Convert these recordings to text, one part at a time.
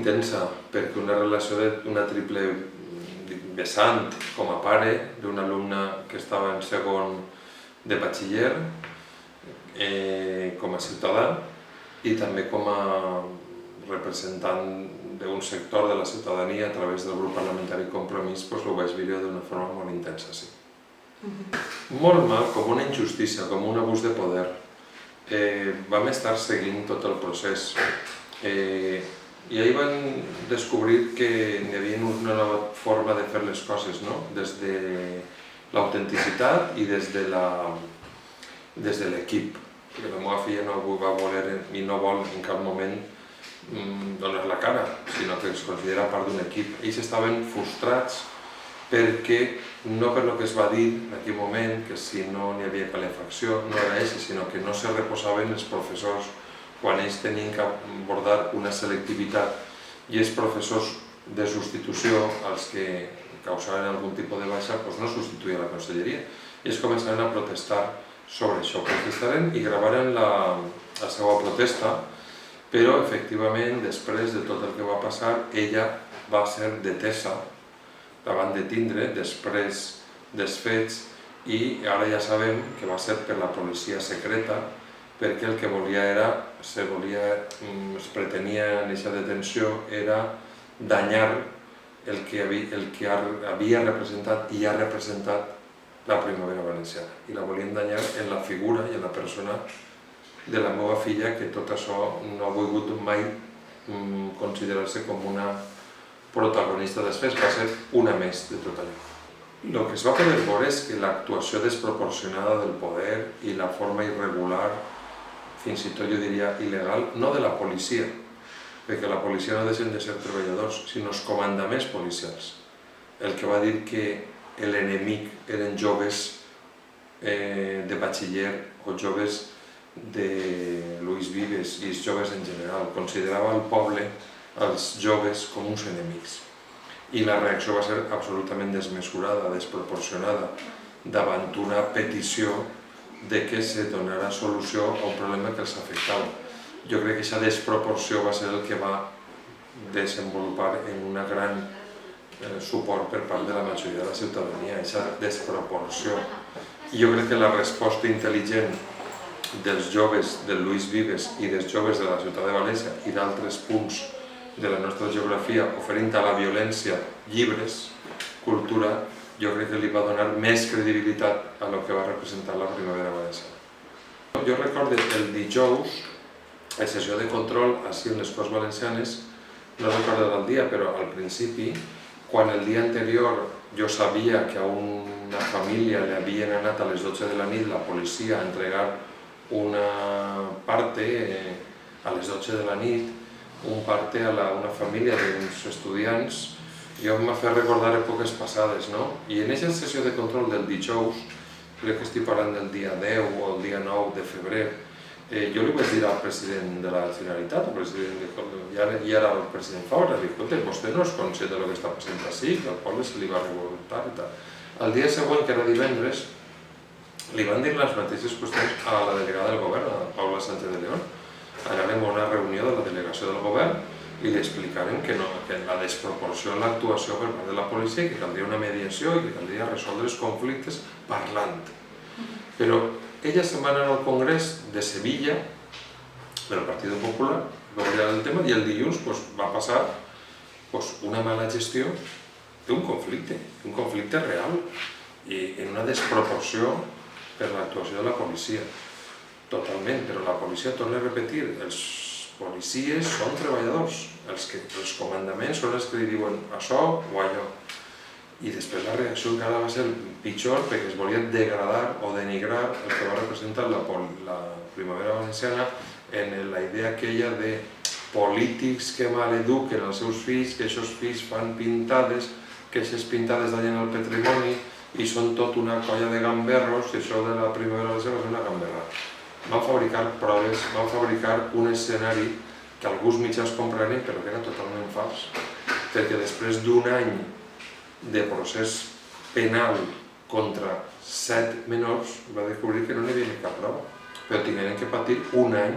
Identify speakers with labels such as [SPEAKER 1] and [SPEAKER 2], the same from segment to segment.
[SPEAKER 1] intensa, perquè una relació d'una triple vessant com a pare d'un alumne que estava en segon de batxiller, com a ciutadà i també com a representant d'un sector de la ciutadania a través del grup parlamentari Compromís, doncs ho vaig viure d'una forma molt intensa, sí. Molt mal, com una injustícia, com un abús de poder. Vam estar seguint tot el procés i ahir vam descobrir que hi havia una nova forma de fer les coses, des de l'autenticitat i des de l'equip. La meva filla no va voler i no vol en cap moment donar la cara, sinó que es considera part d'un equip. Ells estaven frustrats perquè, no per el que es va dir en aquell moment, que si no n'hi havia calefacció, no era això, sinó que no se reposaven els professors quan ells tenien que abordar una selectivitat i els professors de substitució, els que causaven algun tipus de baixa, no substituïen la conselleria. I ells començaren a protestar sobre això, protestaren i gravaren la seva protesta, però efectivament, després de tot el que va passar, ella va ser detesa, la van detindre després dels fets i ara ja sabem que va ser per la policia secreta, perquè el que volia era, es pretenia en aquesta detenció, era danyar el que havia representat i ha representat la Primavera Valenciana. I la volien danyar en la figura i en la persona de la meva filla, que tot això no ha volgut mai considerar-se com una protagonista dels fets, va ser una més de tot allò. El que es va poder veure és que l'actuació desproporcionada del poder i la forma irregular, fins i tot jo diria il·legal, no de la policia, perquè la policia no deixen de ser treballadors, sinó els comandaments policials, el que va dir que l'enemic eren joves de batxiller o joves de Luis Vives i els joves en general. Considerava el poble, els joves, com uns enemics. I la reacció va ser absolutament desmesurada, desproporcionada, davant una petició de que se donara solució a un problema que els afectava. Jo crec que aquesta desproporció va ser el que va desenvolupar en una gran suport per part de la majoria de la ciutadania, aquesta desproporció. I jo crec que la resposta intel·ligent dels joves del Luis Vives i dels joves de la ciutat de València i d'altres punts de la nostra geografia oferint a la violència llibres, cultura, jo crec que li va donar més credibilitat a el que va representar la Primavera Valenciana. Jo recordo el dijous, a sessió de control així en les Corts Valencianes, no recordo el dia, però al principi, quan el dia anterior jo sabia que a una família li havien anat a les 12 de la nit la policia a entregar una parte a les 12 de la nit, un parte a una família d'uns estudiants, jo em va fer recordar èpoques passades, no? I en aquesta sessió de control del dijous, crec que estic parlant del dia 10 o el dia 9 de febrer, jo li vaig dir al president de la Generalitat, i ara el president Fabra, li dic, vostè no és conscient del que està passant així, que al poble se li va revoltar i tal. El dia següent, que era divendres, li van dir les mateixes qüestions a la delegada del govern, a Paula Sánchez de León. Anàvem a una reunió de la delegació del govern i li explicàrem que la desproporció en l'actuació per part de la policia, que caldria una mediació i que caldria resoldre els conflictes parlant. Però ella se'n va anar al Congrés de Sevilla, del Partit Popular, va mirar el tema, i el dilluns va passar una mala gestió d'un conflicte real i en una desproporció per l'actuació de la policia. Totalment, però la policia, torna a repetir, els policies són treballadors, els comandaments són els que li diuen això o allò. I després la reacció encara va ser pitjor perquè es volia degradar o denigrar el que va representar la Primavera Valenciana en la idea aquella de polítics que maleduquen els seus fills, que aquests fills fan pintades, que aquestes pintades danyen el patrimoni i són tot una colla de gamberros, i això de la Primavera Valenciana és una gamberra. Van fabricar proves, van fabricar un escenari que alguns mitjans compraren però que era totalment fals, perquè després d'un any de procés penal contra 7 menors va descobrir que no n'hi havia ni cap prova, però tingueren que patir un any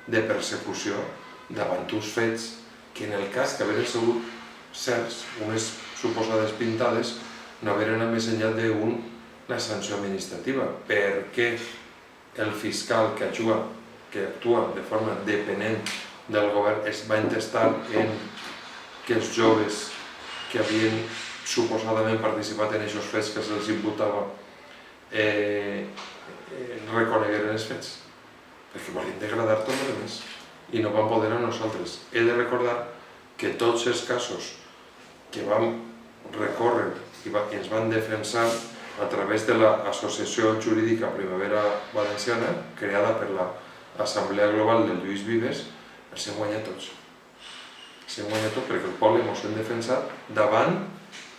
[SPEAKER 1] de persecució davant uns fets que en el cas que haveren sigut certs, unes suposades pintades, no haveren anat més enllà d'una sanció administrativa, perquè el fiscal que actua de forma dependent del govern es va entestar en que els joves que havien suposadament participat en aquests fets que se'ls imputava reconegueren els fets, perquè volien degradar tot el més i no van poder a nosaltres. He de recordar que tots els casos que vam recórrer i ens van defensar a través de l'Associació Jurídica Primavera Valenciana, creada per l'Assemblea Global del Lluís Vives, els hem guanyat tots. Els hem guanyat tots perquè el poble ens hem defensat davant,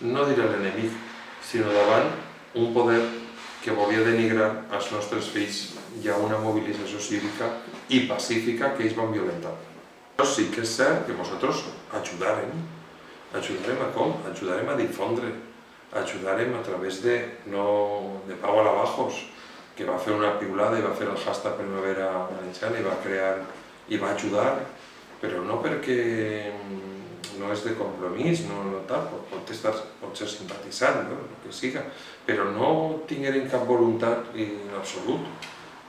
[SPEAKER 1] no diré l'enemic, sinó davant un poder que volia denigrar els nostres fills i a una mobilització cívica i pacífica que ells van violentar. Però sí que és cert que nosaltres ajudarem a com? Ajudarem a difondre, ajudarem a través de Pau Alabajos, que va fer una piulada i va fer el hashtag Primavera Valenciana i va crear i va ajudar, però no perquè no és de compromís, no tal, pot ser simpatitzant, el que siga, però no tingueren cap voluntat en absolut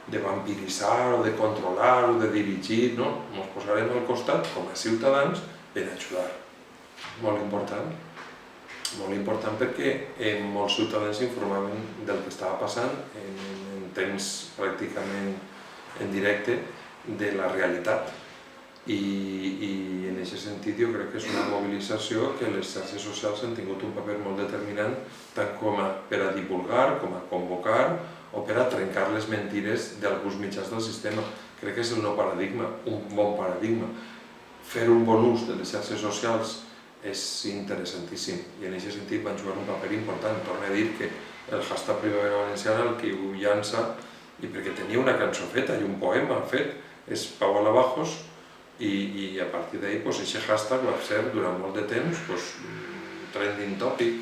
[SPEAKER 1] de vampiritzar o de controlar o de dirigir, no, ens posarem al costat com a ciutadans per ajudar. Molt important perquè molts ciutadans informaven del que estava passant en temps pràcticament en directe de la realitat i en aquest sentit jo crec que és una mobilització que les xarxes socials han tingut un paper molt determinant tant com per a divulgar, com a convocar o per a trencar les mentires d'alguns mitjans del sistema. Crec que és el nou paradigma, un bon paradigma. Fer un bon ús de les xarxes socials és interessantíssim i en aquest sentit van jugar un paper important. Torno a dir que el hashtag Primavera Valenciana el que ho llança, i perquè tenia una cançó feta i un poema fet, és Pau Alabajos, i a partir d'ahir aquest hashtag va ser durant molt de temps trending topic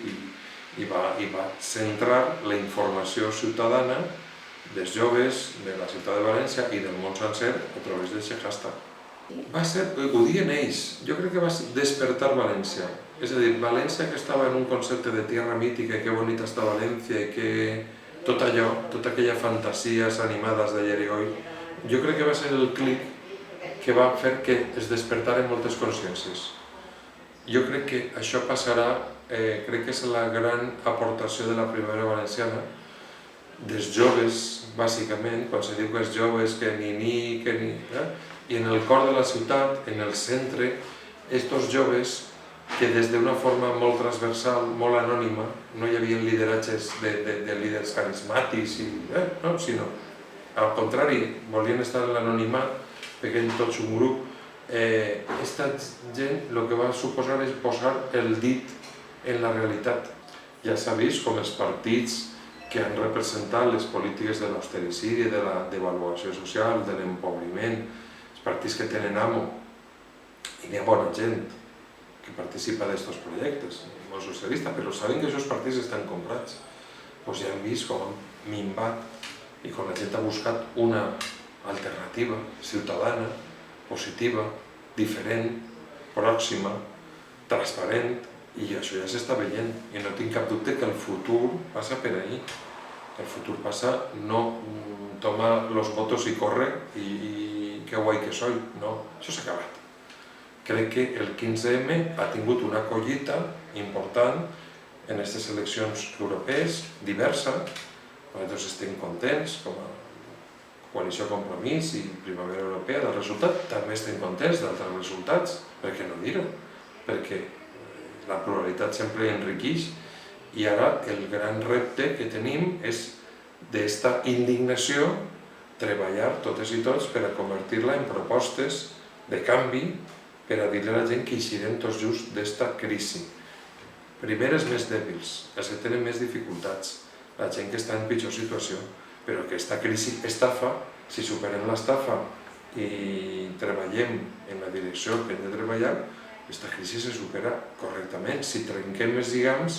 [SPEAKER 1] i va centrar la informació ciutadana dels joves de la ciutat de València i del món sencer a través d'aquest hashtag. Va ser, ho diuen ells, jo crec que va despertar València. És a dir, València que estava en un concepte de tierra mítica i que bonita està València i que tot allò, tota aquella fantasies animades d'ayer i hoy, jo crec que va ser el clic que va fer que es despertaren moltes consciències. Jo crec que això passarà, crec que és la gran aportació de la Primavera Valenciana, dels joves, bàsicament, quan se diu que els joves, que ni... I en el cor de la ciutat, en el centre, estos joves que des d'una forma molt transversal, molt anònima, no hi havia lideratges de líders carismàtics, sinó al contrari, volien estar en l'anonimat, perquè en tots un grup, aquesta gent el que va suposar és posar el dit en la realitat. Ja s'ha vist com els partits que han representat les polítiques de l'austericidi, de la devaluació social, de l'empobriment, els partits que tenen amo, i n'hi ha bona gent que participa d'aquests projectes, molt socialista, però saben que aquests partits estan comprats. Doncs ja han vist com han minvat i com la gent ha buscat una alternativa, ciutadana, positiva, diferent, pròxima, transparent, i això ja s'està veient. I no tinc cap dubte que el futur passa per ahí. El futur passa no toma los votos y corre i que guai que soy. No, això s'ha acabat. Crec que el 15M ha tingut una collita important en aquestes eleccions europees, diversa. Nosaltres estem contents, com a Coalició Compromís i Primavera Europea, del resultat. També estem contents d'altres resultats, per què no dir-ho? Perquè la pluralitat sempre enriqueix i ara el gran repte que tenim és d'esta indignació treballar totes i tots per a convertir-la en propostes de canvi per a dir-li a la gent que eixirem tots just d'esta crisi. Primer els més dèbils, els que tenen més dificultats, la gent que està en pitjor situació, però aquesta crisi estafa, si superem l'estafa i treballem en la direcció que hem de treballar, aquesta crisi se supera correctament. Si trenquem els lligams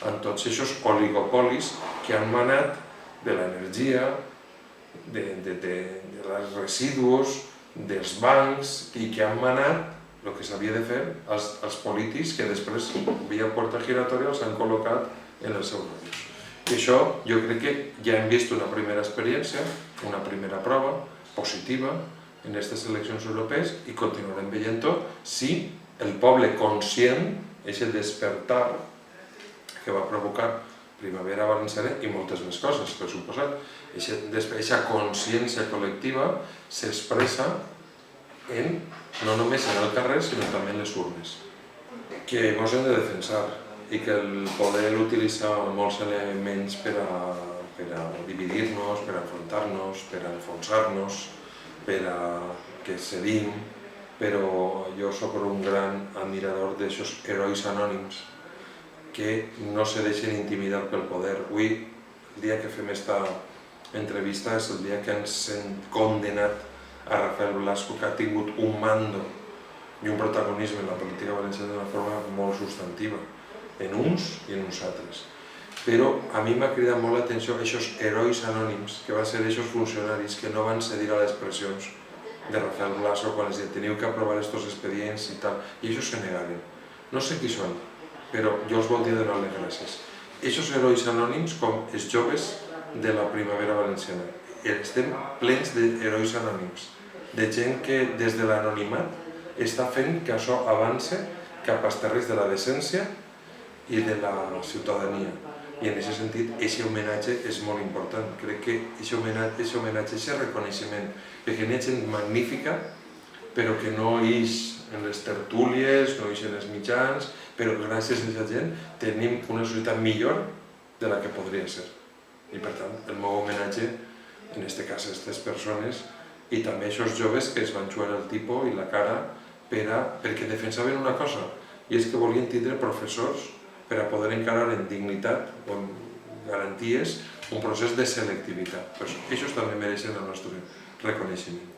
[SPEAKER 1] amb tots aquests oligopolis que han manat de l'energia, dels residus, dels bancs i que han manat el que s'havia de fer als polítics que després, via porta giratòria, els han col·locat en els seus ràdios. I això jo crec que ja hem vist una primera experiència, una primera prova positiva en aquestes eleccions europees i continuarem veient-ho si el poble conscient, aquest despertar que va provocar Primavera Valenciana i moltes més coses, per suposat, aquesta consciència col·lectiva s'expressa no només en el carrer, sinó també en les urnes, que ens hem de defensar i que el poder utilitza molts elements per a dividir-nos, per a enfrontar-nos, per a enfonsar-nos, per a que cedim, però jo soc un gran admirador d'aixòs herois anònims que no se deixen intimidar pel poder. Avui, el dia que fem aquesta entrevista, és el dia que ens hem condenat a Rafael Blasco, que ha tingut un mando i un protagonisme en la política valenciana d'una forma molt substantiva, en uns i en uns altres. Però a mi m'ha cridat molt l'atenció aquests herois anònims, que van ser aquests funcionaris que no van cedir a les pressions de Rafael Blasco quan els teniu que aprovar aquests expedients i tal, i ells se negaren. No sé qui són, però jo els voldria donar les gràcies. Aquests herois anònims, com els joves de la Primavera Valenciana, estem plens d'herois anònims, de gent que des de l'anonimat està fent que això avance cap als terrenys de la decència i de la ciutadania. I en aquest sentit, aquest homenatge és molt important. Crec que aquest homenatge, aquest reconeixement, perquè n'hi ha gent magnífica, però que no ix en les tertúlies, no ix en els mitjans, però gràcies a aquesta gent tenim una societat millor de la que podria ser. I per tant, el meu homenatge, en aquest cas a aquestes persones, i també a aquests joves que es van jugar el tipo i la cara perquè defensaven una cosa, i és que volien tindre professors per a poder encarar en dignitat o en garanties un procés de selectivitat. Aquests també mereixen el nostre reconeixement.